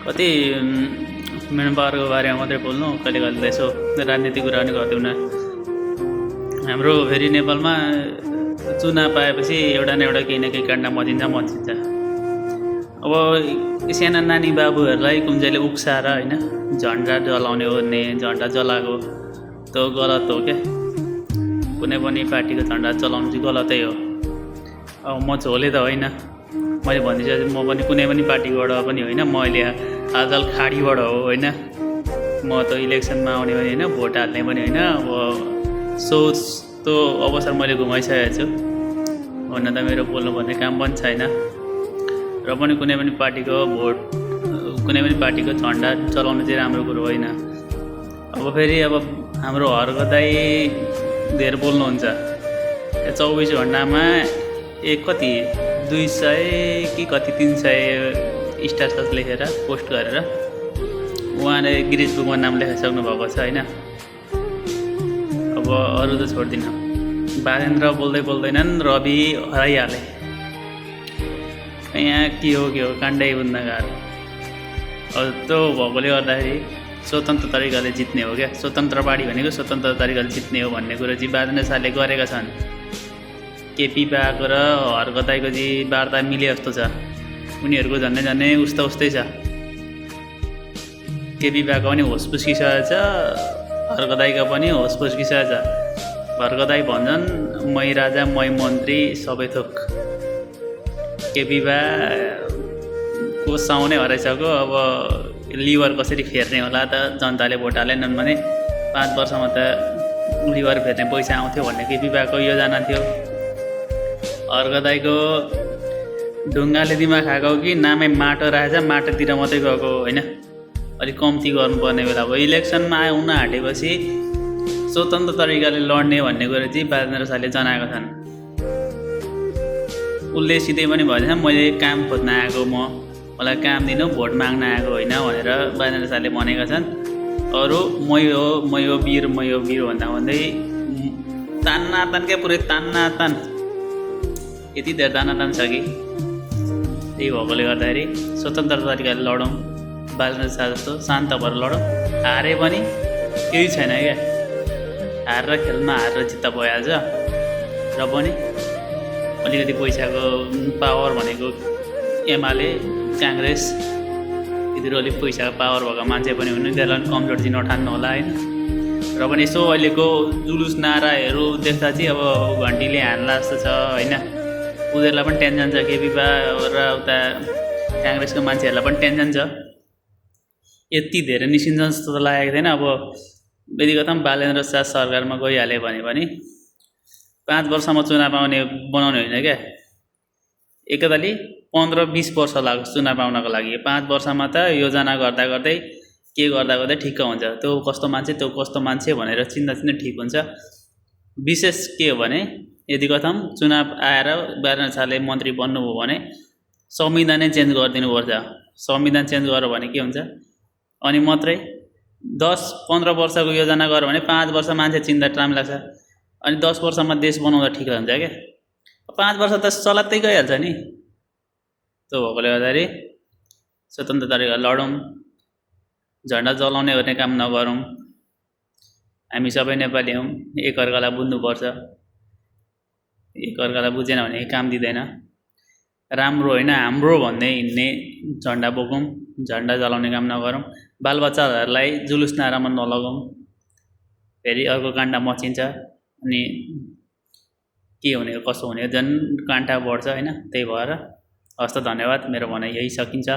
कति मेम्बरको बारेमा मात्रै बोल्नु, कहिले कहिले यसो राजनीतिक कुरा पनि गरिदिउँ न। हाम्रो फेरि नेपालमा चुनाव पाएपछि एउटा न एउटा केही न केही काण्ड मचिन्छ। अब साना नानी बाबुहरूलाई कुन चाहिँ उक्साएर होइन झन्डा जलाउने ओर्ने, झन्डा जलाएको त्यो गलत हो क्या। कुनै पनि पार्टीको झन्डा चलाउनु चाहिँ गलतै हो। अब म झोले त होइन, मैले भनिसकेँ म पनि कुनै पनि पार्टीबाट पनि होइन, म अहिले हालचाल खाडीबाट हो होइन। म त इलेक्सनमा आउने पनि होइन, भोट हाल्ने पनि होइन। अब त्यो अवसर मैले गुमाइसकेको छु। हुन त मेरो बोल्नुपर्ने काम पनि छैन, र पनि कुनै पनि पार्टीको झन्डा चलाउनु चाहिँ राम्रो कुरो होइन। अब फेरि हाम्रो हर्क दाइ धेर बोल्नुहुन्छ। 24 घन्टामा कति 200 कि कति 300 स्ट्याटस लेखेर पोस्ट गरेर उहाँले गिरिज बुकमा नाम लेखाइसक्नु भएको छ होइन। अब अरू त छोड्दिनँ। बालेन्द्र बोल्दैनन्, रवि हराइहाले। यहाँ के हो काण्डै बुझ्न गाह्रो। अब त्यो भएकोले गर्दाखेरि स्वतन्त्र तरिकाले जित्ने हो क्या। स्वतन्त्र पार्टी भनेको स्वतन्त्र तरिकाले जित्ने हो भन्ने कुरो चाहिँ बाजेन्द्र शाहले गरेका छन्। केपी बाको र हर्क दाइको चाहिँ वार्ता मिले जस्तो छ। उनीहरूको झन्डै उस्तै छ। केपी बाको पनि होस पुस्किसकेको छ, हर्क दाइको पनि होस पुस्किसकेको छ। हर्क दाइ भन्छन् मै राजा मै मन्त्री सबै थोक। केपी बाको साउनै हराइसक्यो। अब लिभर कसरी फेर्ने होला त, जनताले भोट हालेनन् भने 5 वर्षमा त लिभर फेर्ने पैसा आउँथ्यो भन्ने केपी बाको योजना थियो। हर्क दाइको ढुङ्गाले दिमाग खाएको कि नामै माटो राखेछ, माटोतिर मात्रै गएको होइन। अलिक कम्ती गर्नुपर्ने बेला अब इलेक्सनमा हुन आँटेपछि स्वतन्त्र तरिकाले लड्ने भन्ने कुरो चाहिँ बाजेन्द्र शाहले जनाएका छन्। उसले सिधै पनि भनेछ मैले काम खोज्न आएको, मलाई काम दिनु, भोट माग्न आएको होइन भनेर बाजेन्द्र शाहले भनेका छन्। अरू मै हो वीर भन्दै तान्नातान क्या, पुरै तान्नातान। यति धेरै तान्नातान छ कि त्यही भएकोले गर्दाखेरि स्वतन्त्र तरिकाले लडौँ, बाजेन्द्र शाह जस्तो शान्त भएर लडौँ। हारे पनि केही छैन क्या। हारेर खेल्न हारेर जित्त भइहाल्छ। र पनि अलिकति पैसाको पावर भनेको एमाले काङ्ग्रेस यतिरो अलिक पैसाको पावर भएको मान्छे पनि हुनु, त्यसलाई पनि कमजोर चाहिँ नठान्नु होला होइन। र पनि यसो अहिलेको जुलुस नाराहरू देख्दा चाहिँ अब घन्टीले हान्ला जस्तो छ होइन। उनीहरूलाई पनि टेन्सन छ, केपी बा र उता काङ्ग्रेसको मान्छेहरूलाई पनि टेन्सन छ। यति धेरै निस्किन्छ जस्तो त लागेको थिएन। अब यदि कता बालेन्द्र शाह सरकारमा गइहाल्यो भने पनि 5 वर्षमा चुनाव बनाउने होइन क्या। एकतालि 15-20 वर्ष लाग्छ चुनाव आउनको लागि। 5 वर्षमा त योजना गर्दै ठिक्क हुन्छ। त्यो कस्तो मान्छे भनेर चिन्दा ठिक हुन्छ। विशेष के हो भने यदि कथम चुनाव आएर बाजेन्द्र शाहले मन्त्री बन्नुभयो भने संविधानै चेन्ज गरिदिनुपर्छ। संविधान चेन्ज गर्यो भने के हुन्छ, अनि मात्रै 10-15 वर्षको योजना गर्यो भने 5 वर्ष मान्छे चिन्दा टाइम लाग्छ। अनि 10 वर्षमा देश बनाउँदा ठिक हुन्छ क्या। 5 वर्ष त चलात्तै गइहाल्छ नि। त्यो भएकोले गर्दाखेरि स्वतन्त्र तरिका लडौँ, झन्डा जलाउने गर्ने काम नगरौँ। हामी सबै नेपाली हौँ, एकअर्कालाई बुझ्नुपर्छ। एकअर्कालाई बुझेन भने काम दिँदैन। राम्रो होइन हाम्रो भन्दै हिँड्ने झन्डा बोकौँ, झन्डा जलाउने काम नगरौँ। बालबच्चाहरूलाई जुलुस नारामा नलगाउँ, फेरि अर्को काण्ड मचिन्छ। अनि के हुने कसो हुने झन् काण्ड बढ्छ होइन। त्यही भएर हस्त धन्यवाद। मेरो भनाइ यही सकिन्छ।